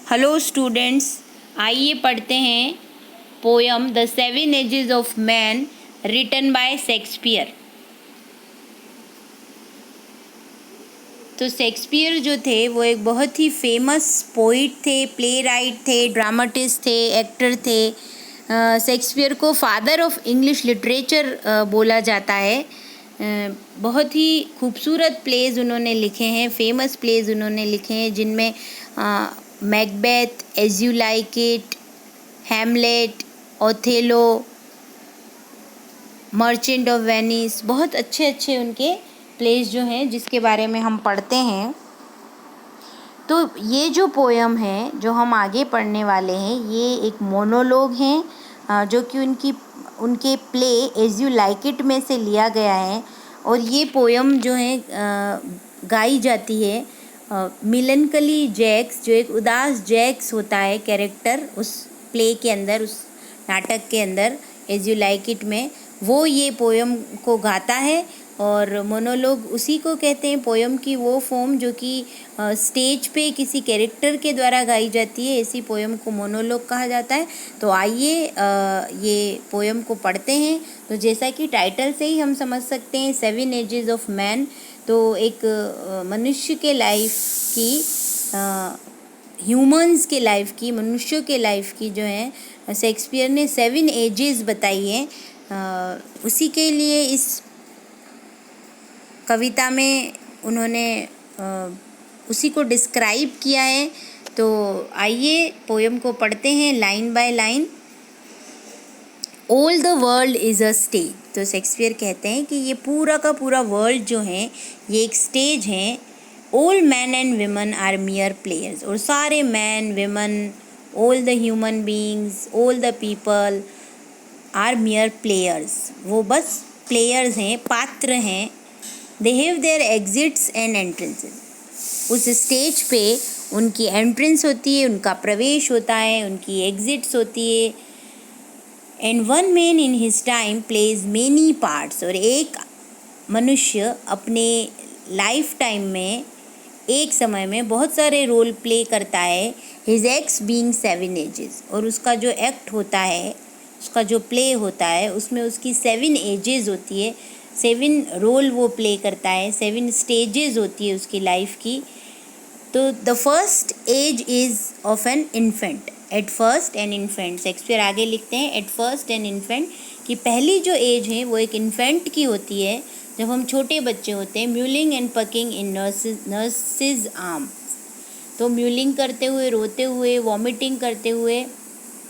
Hello students, आइए पढ़ते हैं poem the seven ages of man written by Shakespeare. तो शेक्सपियर जो थे वो एक बहुत ही फेमस पोइट थे, प्ले राइट थे, ड्रामाटिस्ट थे, एक्टर थे। शेक्सपियर को फादर ऑफ इंग्लिश लिटरेचर बोला जाता है। बहुत ही खूबसूरत प्लेज उन्होंने लिखे हैं, फेमस प्लेज उन्होंने लिखे हैं, जिनमें Macbeth, as you like it, Hamlet, Othello, merchant of Venice, बहुत अच्छे अच्छे उनके प्लेस जो हैं जिसके बारे में हम पढ़ते हैं। तो ये जो पोयम है जो हम आगे पढ़ने वाले हैं, ये एक मोनोलॉग हैं जो कि उनके play as you like it में से लिया गया है। और ये पोयम जो है गाई जाती है मिलनकली जैक्स, जो एक उदास जैक्स होता है कैरेक्टर उस प्ले के अंदर, उस नाटक के अंदर एज यू लाइक इट में, वो ये पोयम को गाता है। और मोनोलॉग उसी को कहते हैं, पोयम की वो फॉर्म जो कि स्टेज पे किसी कैरेक्टर के द्वारा गाई जाती है, ऐसी पोयम को मोनोलॉग कहा जाता है। तो आइए ये पोयम को पढ़ते हैं। तो जैसा कि टाइटल से ही हम समझ सकते हैं, सेवन एजेस ऑफ मैन, तो एक मनुष्य के लाइफ की, ह्यूमंस के लाइफ की, मनुष्यों के लाइफ की जो है शेक्सपियर ने सेवन एजेस बताई हैं। उसी के लिए इस कविता में उन्होंने उसी को डिस्क्राइब किया है। तो आइए पोयम को पढ़ते हैं line by line. All the world is a stage. तो शेक्सपियर कहते हैं कि ये पूरा का पूरा वर्ल्ड जो है ये एक स्टेज है। All man and women are mere players. और सारे man, women, all the human beings, all the people are mere players, वो बस प्लेयर्स हैं, पात्र हैं। They have their exits and entrances. उस स्टेज पे उनकी एंट्रेंस होती है, उनका प्रवेश होता है, उनकी एग्जिट्स होती है। And one man in his time plays many parts. और एक मनुष्य अपने लाइफ टाइम में, एक समय में बहुत सारे रोल प्ले करता है। His acts being seven ages. और उसका जो एक्ट होता है, उसका जो प्ले होता है, उसमें उसकी सेवन एजेस होती है, सेवन रोल वो प्ले करता है, सेवन स्टेजेस होती है उसकी लाइफ की। तो the first age is of an infant. At first an infant, Shakespeare आगे लिखते हैं एट फर्स्ट एन इन्फेंट, कि पहली जो एज है वो एक इन्फेंट की होती है, जब हम छोटे बच्चे होते हैं। Mewling and packing in nurses arm. तो म्यूलिंग करते हुए, रोते हुए, वॉमिटिंग करते हुए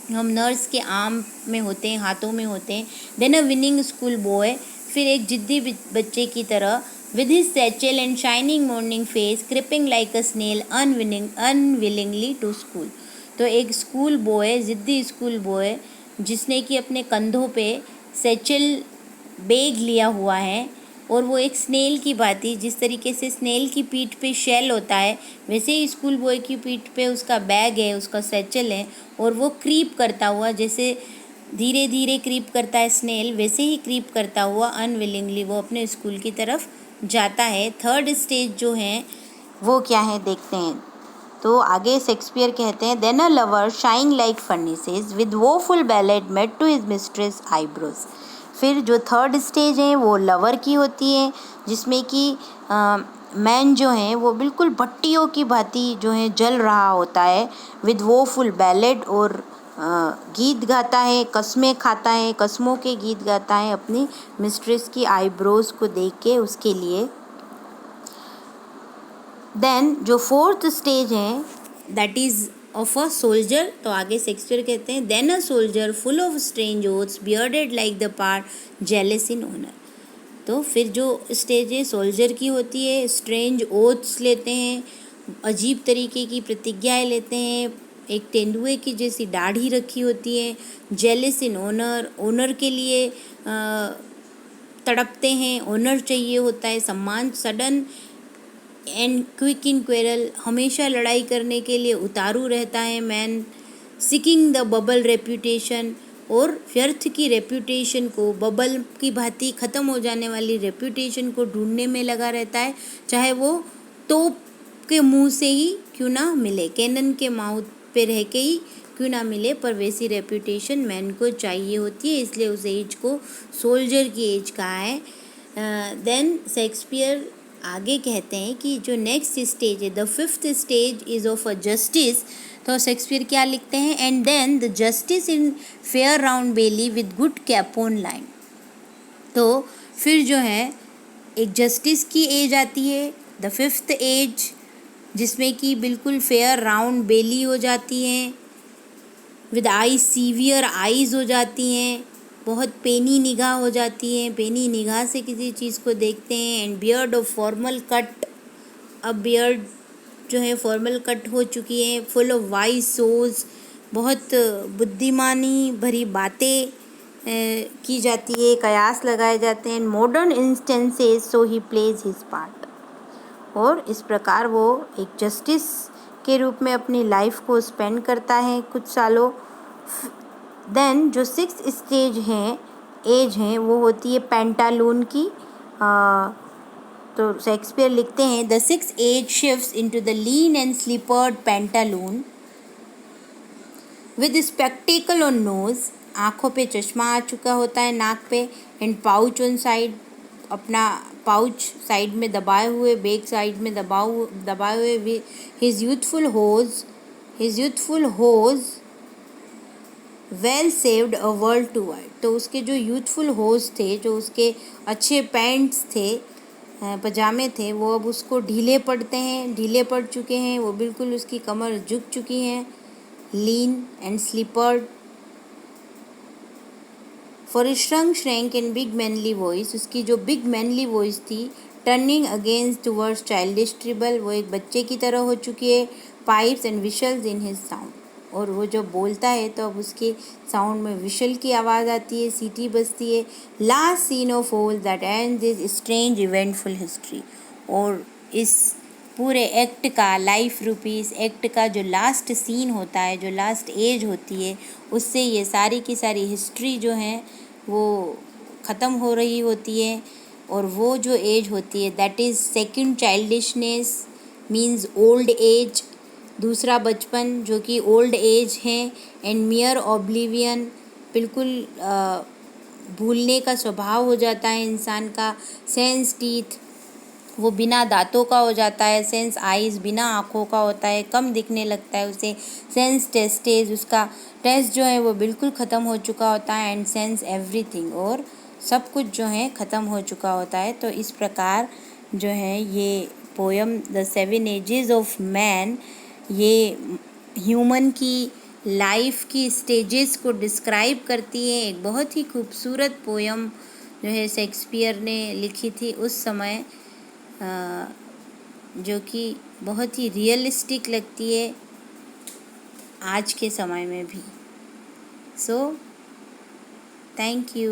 हम नर्स के आर्म में होते हैं, हाथों में होते हैं। Then a whining schoolboy, फिर एक जिद्दी बच्चे की तरह, with his satchel and shining morning face, creeping like a snail unwillingly to school. तो एक स्कूल बॉय, जिद्दी स्कूल बॉय, जिसने कि अपने कंधों पे सैचल बैग लिया हुआ है, और वो एक स्नेल की भांति, जिस तरीके से स्नेल की पीठ पे शेल होता है, वैसे ही स्कूल बॉय की पीठ पे उसका बैग है, उसका सैचल है, और वो क्रीप करता हुआ, जैसे धीरे धीरे क्रीप करता है स्नेल, वैसे ही क्रीप करता हुआ अनविलिंगली वो अपने स्कूल की तरफ जाता है। थर्ड स्टेज जो है वो क्या है देखते हैं। तो आगे शेक्सपियर कहते हैं, then a lover sighing like furnaces with woeful ballad made to his mistress eyebrows. फिर जो थर्ड स्टेज है वो लवर की होती है, जिसमें कि मैन जो हैं वो बिल्कुल भट्टियों की भांति जो है जल रहा होता है, विद वोफुल बैलेट, और गीत गाता है, कस्में खाता है, कस्मों के गीत गाता है अपनी मिस्ट्रेस की आईब्रोज को देख के उसके लिए। देन जो फोर्थ स्टेज है that is of a soldier. तो आगे शेक्सपियर कहते हैं, then a soldier full of strange oaths bearded like the part jealous in honour. तो फिर जो स्टेज है सोल्जर की होती है, स्ट्रेंज ओथ्स लेते हैं, अजीब तरीके की प्रतिज्ञाएं लेते हैं, एक तेंदुए की जैसी दाढ़ी रखी होती है, जेलस इन ऑनर, ऑनर के लिए तड़पते हैं, ऑनर चाहिए होता है, सम्मान। Sudden and quick in quarrel, हमेशा लड़ाई करने के लिए उतारू रहता है man. Seeking the bubble reputation, और व्यर्थ की रेप्यूटेशन को, बबल की भांति ख़त्म हो जाने वाली रेप्यूटेशन को ढूंढने में लगा रहता है, चाहे वो तोप के मुंह से ही क्यों ना मिले, कैनन के माउथ पे रह के ही क्यों ना मिले, पर वैसी रेपुटेशन मैन को चाहिए होती है, इसलिए उस एज को सोल्जर की एज कहा है। देन शेक्सपियर आगे कहते हैं कि जो नेक्स्ट स्टेज है, the fifth stage is of a justice. तो शेक्सपियर क्या लिखते हैं, and then the justice in fair round belly with good capon line. तो फिर जो है एक जस्टिस की एज आती है, द फिफ्थ एज, जिसमें कि बिल्कुल फेयर राउंड बेली हो जाती हैं, विद आईज, सीवियर आईज हो जाती हैं, बहुत पेनी निगाह हो जाती हैं, पेनी निगाह से किसी चीज़ को देखते हैं। And beard of formal cut, अब बियर्ड जो है फॉर्मल कट हो चुकी है। फुल ऑफ वाइज सोज, बहुत बुद्धिमानी भरी बातें की जाती है, कयास लगाए जाते हैं। Modern instances so he plays his part, और इस प्रकार वो एक जस्टिस के रूप में अपनी लाइफ को स्पेंड करता है कुछ सालों। देन जो सिक्स स्टेज हैं, एज हैं, वो होती है पेंटालून की। तो शेक्सपियर लिखते हैं, the six age shifts into the lean and slippered pantaloon with spectacle on nose, आँखों पे चश्मा आ चुका होता है, नाक पे, एंड पाउच ऑन साइड, अपना पाउच साइड में दबाए हुए, बैग साइड में दबाए हुए, his youthful hose well saved a world too wide. तो उसके जो यूथफुल होज थे, जो उसके अच्छे पैंट्स थे, पजामे थे, वो अब उसको ढीले पड़ चुके हैं, वो बिल्कुल उसकी कमर झुक चुकी हैं। Lean and slippered, for shrunk shrank and big manly voice, उसकी जो बिग मैनली वॉइस थी, turning against towards childish treble, वो एक बच्चे की तरह हो चुकी है। Pipes and whistles in his sound, और वो जब बोलता है तो अब उसके साउंड में विशल की आवाज़ आती है, सीटी बजती है। Last scene of all that end this strange eventful history, और इस पूरे एक्ट का, लाइफ रूपी इस एक्ट का जो लास्ट सीन होता है, जो लास्ट एज होती है, उससे ये सारी की सारी हिस्ट्री जो है वो ख़त्म हो रही होती है। और वो जो एज होती है, that is second childishness, means old age, दूसरा बचपन जो कि ओल्ड एज है। एंड मियर ऑब्लिवियन, बिल्कुल भूलने का स्वभाव हो जाता है इंसान का। सेंस टीथ, वो बिना दांतों का हो जाता है। सेंस आइज़, बिना आँखों का होता है, कम दिखने लगता है उसे। सेंस टेस्टेज, उसका टेस्ट जो है वो बिल्कुल ख़त्म हो चुका होता है। एंड सेंस एवरीथिंग, और सब कुछ जो है ख़त्म हो चुका होता है। तो इस प्रकार जो है ये poem the seven ages of man, ये ह्यूमन की लाइफ की स्टेजेस को डिस्क्राइब करती है। एक बहुत ही खूबसूरत पोयम जो है शेक्सपियर ने लिखी थी उस समय, जो कि बहुत ही रियलिस्टिक लगती है आज के समय में भी। So thank you.